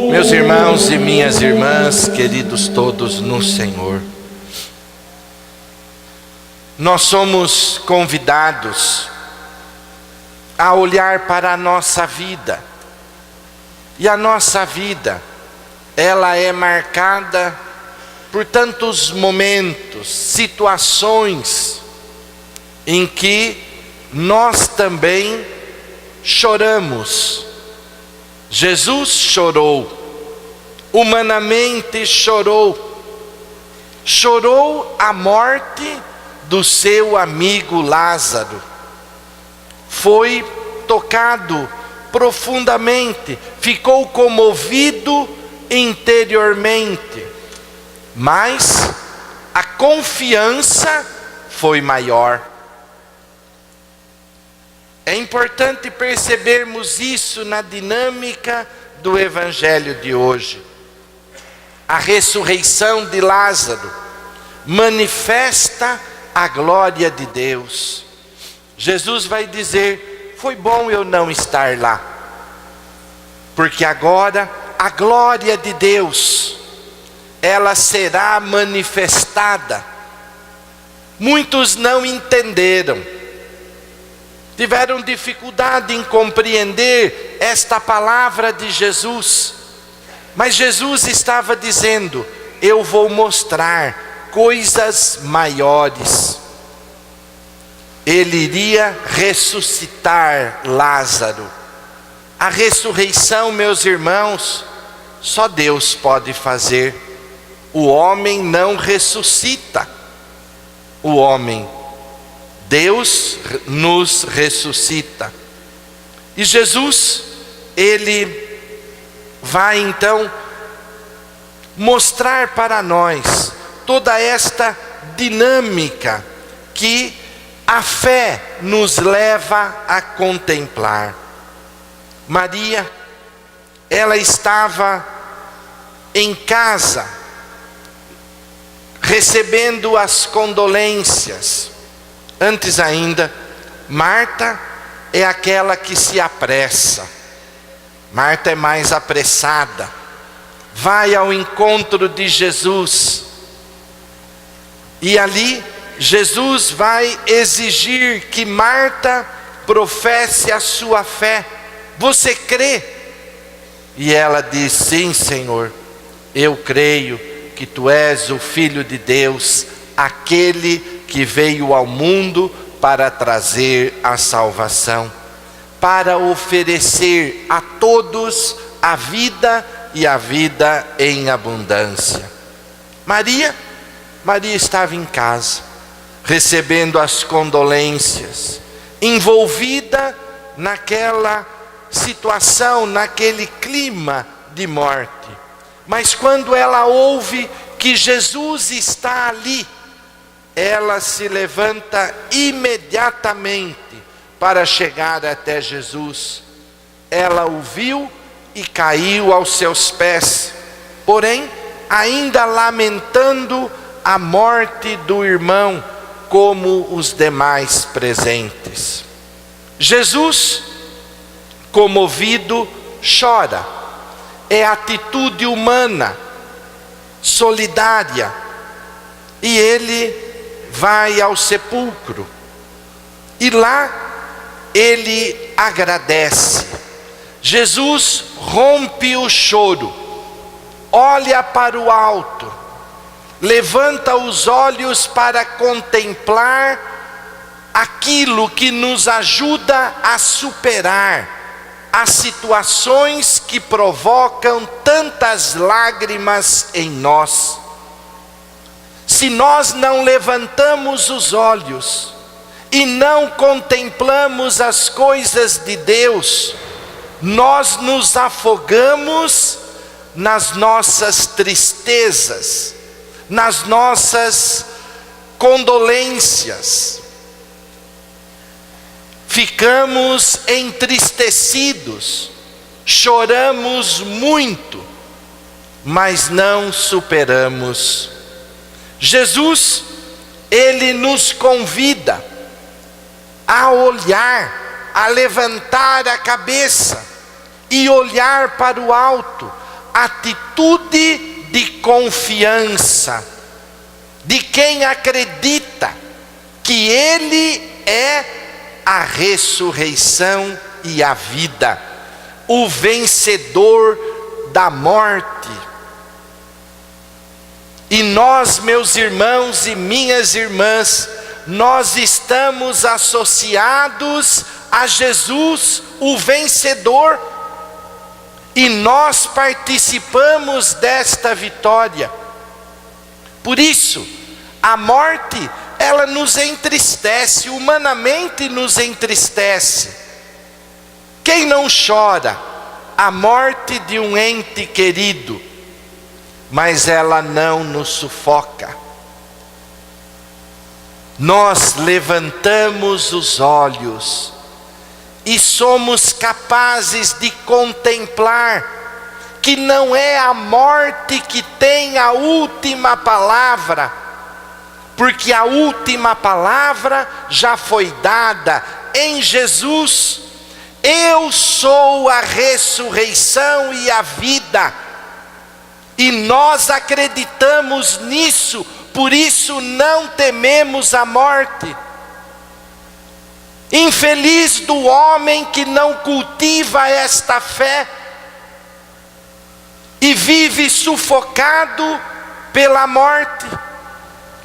Meus irmãos e minhas irmãs, queridos todos no Senhor, nós somos convidados a olhar para a nossa vida. E a nossa vida, ela é marcada por tantos momentos, situações em que nós também choramos. Jesus chorou, humanamente chorou a morte do seu amigo Lázaro. Foi tocado profundamente, ficou comovido interiormente, mas a confiança foi maior. É importante percebermos isso na dinâmica do Evangelho de hoje. A ressurreição de Lázaro manifesta a glória de Deus. Jesus vai dizer: foi bom eu não estar lá, porque agora a glória de Deus, ela será manifestada. Muitos não entenderam, tiveram dificuldade em compreender esta palavra de Jesus, mas Jesus estava dizendo: eu vou mostrar coisas maiores. Ele iria ressuscitar Lázaro. A ressurreição, meus irmãos, só Deus pode fazer. O homem não ressuscita o homem. Deus nos ressuscita. E Jesus, ele vai então mostrar para nós toda esta dinâmica que a fé nos leva a contemplar. Maria, ela estava em casa, recebendo as condolências. Antes ainda, Marta é aquela que se apressa. Marta é mais apressada, vai ao encontro de Jesus. E ali, Jesus vai exigir que Marta professe a sua fé. Você crê? E ela diz: sim, Senhor, eu creio que Tu és o Filho de Deus, aquele que veio ao mundo para trazer a salvação, para oferecer a todos a vida e a vida em abundância. Maria estava em casa, recebendo as condolências, envolvida naquela situação, naquele clima de morte. Mas quando ela ouve que Jesus está ali, ela se levanta imediatamente para chegar até Jesus. Ela o viu e caiu aos seus pés, porém ainda lamentando a morte do irmão, como os demais presentes. Jesus, comovido, chora. É atitude humana, solidária. E ele vai ao sepulcro. E lá ele agradece. Jesus rompe o choro, olha para o alto, levanta os olhos para contemplar aquilo que nos ajuda a superar as situações que provocam tantas lágrimas em nós. Se nós não levantamos os olhos e não contemplamos as coisas de Deus, nós nos afogamos nas nossas tristezas, nas nossas condolências, ficamos entristecidos, choramos muito, mas não superamos. Jesus, Ele nos convida a olhar, a levantar a cabeça e olhar para o alto, atitude de confiança, de quem acredita que Ele é a ressurreição e a vida, o vencedor da morte. E nós, meus irmãos e minhas irmãs, nós estamos associados a Jesus, o vencedor, e nós participamos desta vitória. Por isso, a morte, ela nos entristece, humanamente nos entristece. Quem não chora a morte de um ente querido? Mas ela não nos sufoca. Nós levantamos os olhos e somos capazes de contemplar que não é a morte que tem a última palavra, porque a última palavra já foi dada em Jesus. Eu sou a ressurreição e a vida, e nós acreditamos nisso, por isso não tememos a morte. Infeliz do homem que não cultiva esta fé e vive sufocado pela morte,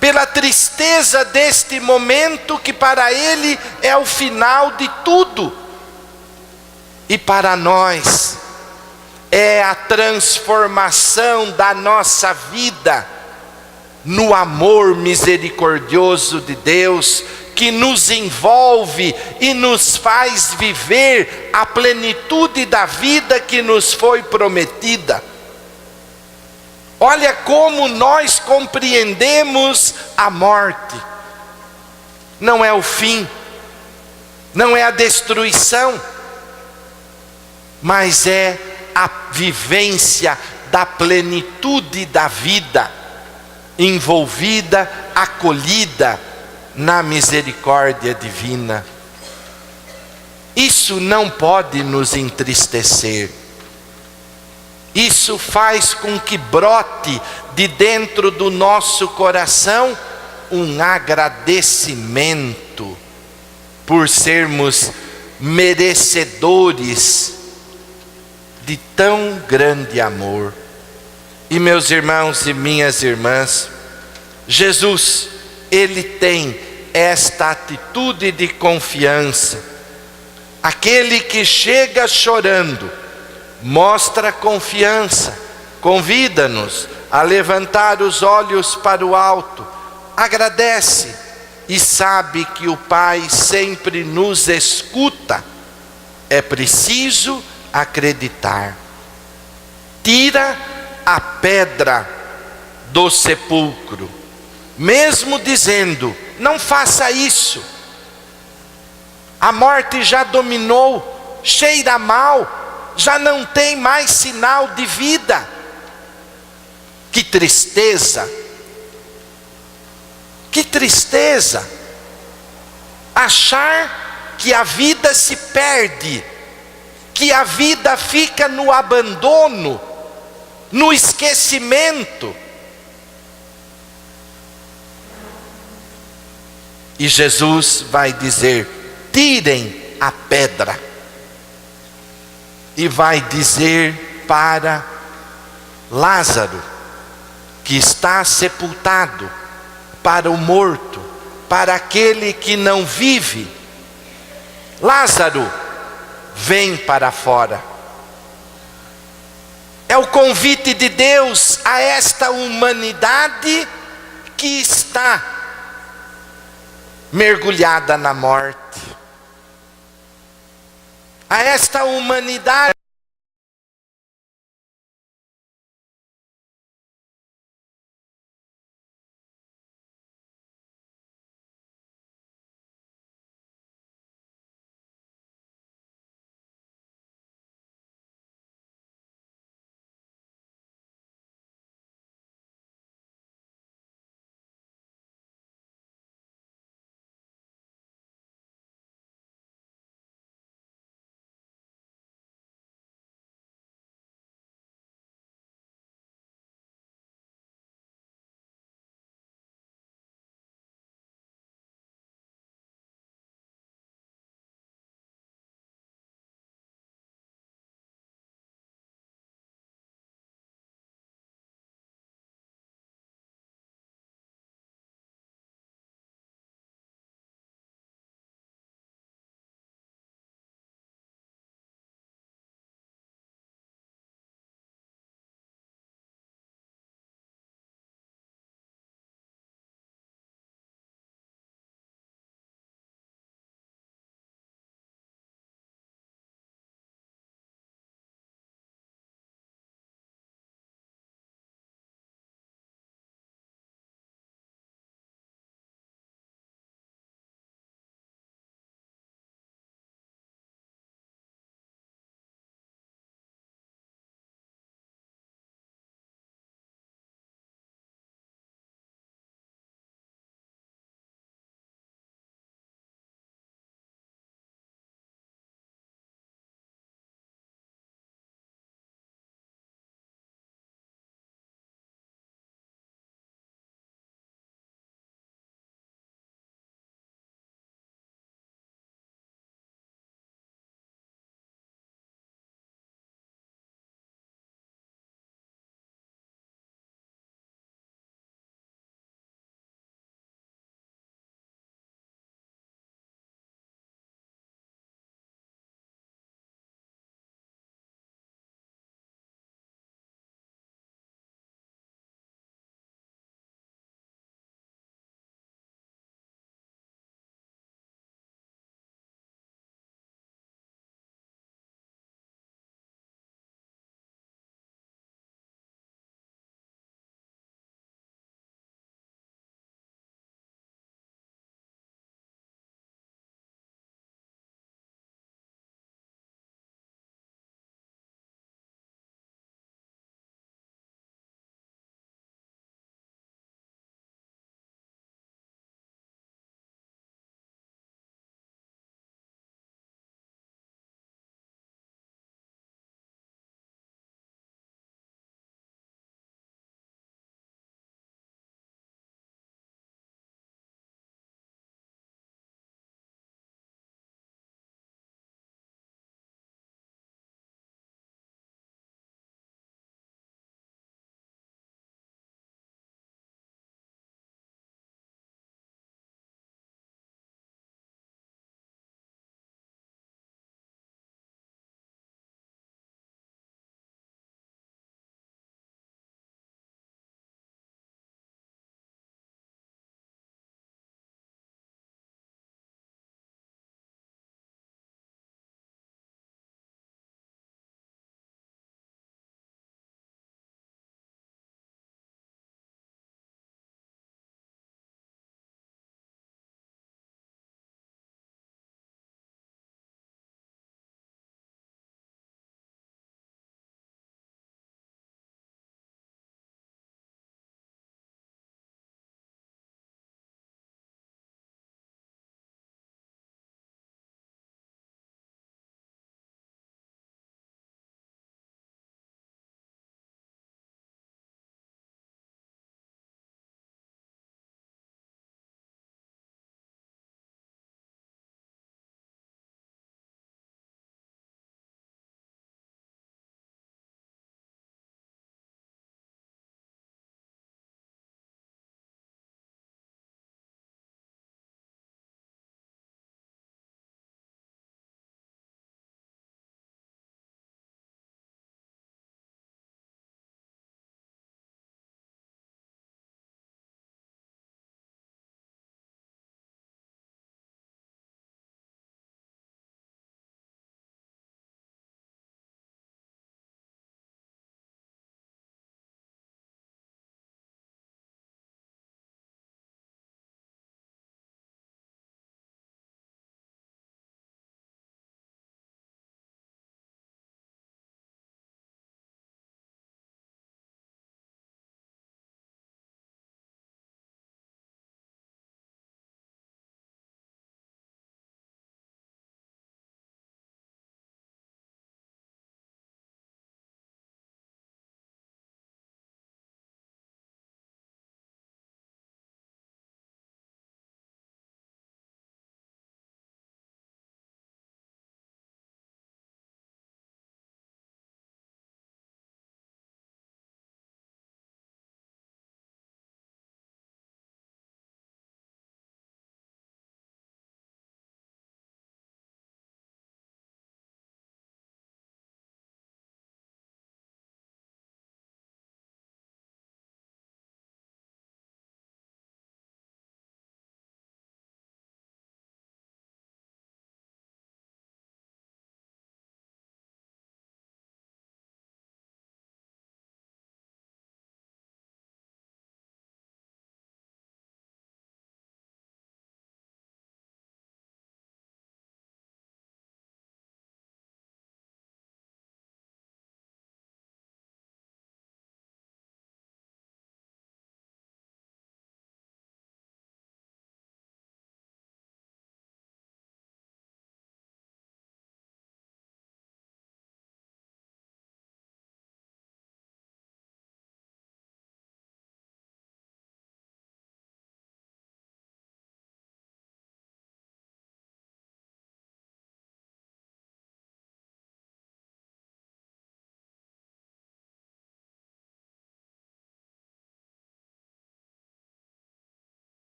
pela tristeza deste momento que para ele é o final de tudo. E para nós é a transformação da nossa vida no amor misericordioso de Deus, que nos envolve e nos faz viver a plenitude da vida que nos foi prometida. Olha como nós compreendemos a morte. Não é o fim, não é a destruição, mas é a vivência da plenitude da vida, envolvida, acolhida na misericórdia divina. Isso não pode nos entristecer. Isso faz com que brote de dentro do nosso coração um agradecimento por sermos merecedores de tão grande amor. E meus irmãos e minhas irmãs, Jesus, Ele tem esta atitude de confiança. Aquele que chega chorando, mostra confiança, convida-nos a levantar os olhos para o alto, agradece e sabe que o Pai sempre nos escuta. É preciso acreditar. Tira a pedra do sepulcro, mesmo dizendo: não faça isso, a morte já dominou, cheira mal, já não tem mais sinal de vida. Que tristeza, que tristeza, achar que a vida se perde, que a vida fica no abandono, no esquecimento. E Jesus vai dizer: tirem a pedra. E vai dizer para Lázaro, que está sepultado, para o morto, para aquele que não vive: Lázaro, vem para fora. É o convite de Deus a esta humanidade que está mergulhada na morte, a esta humanidade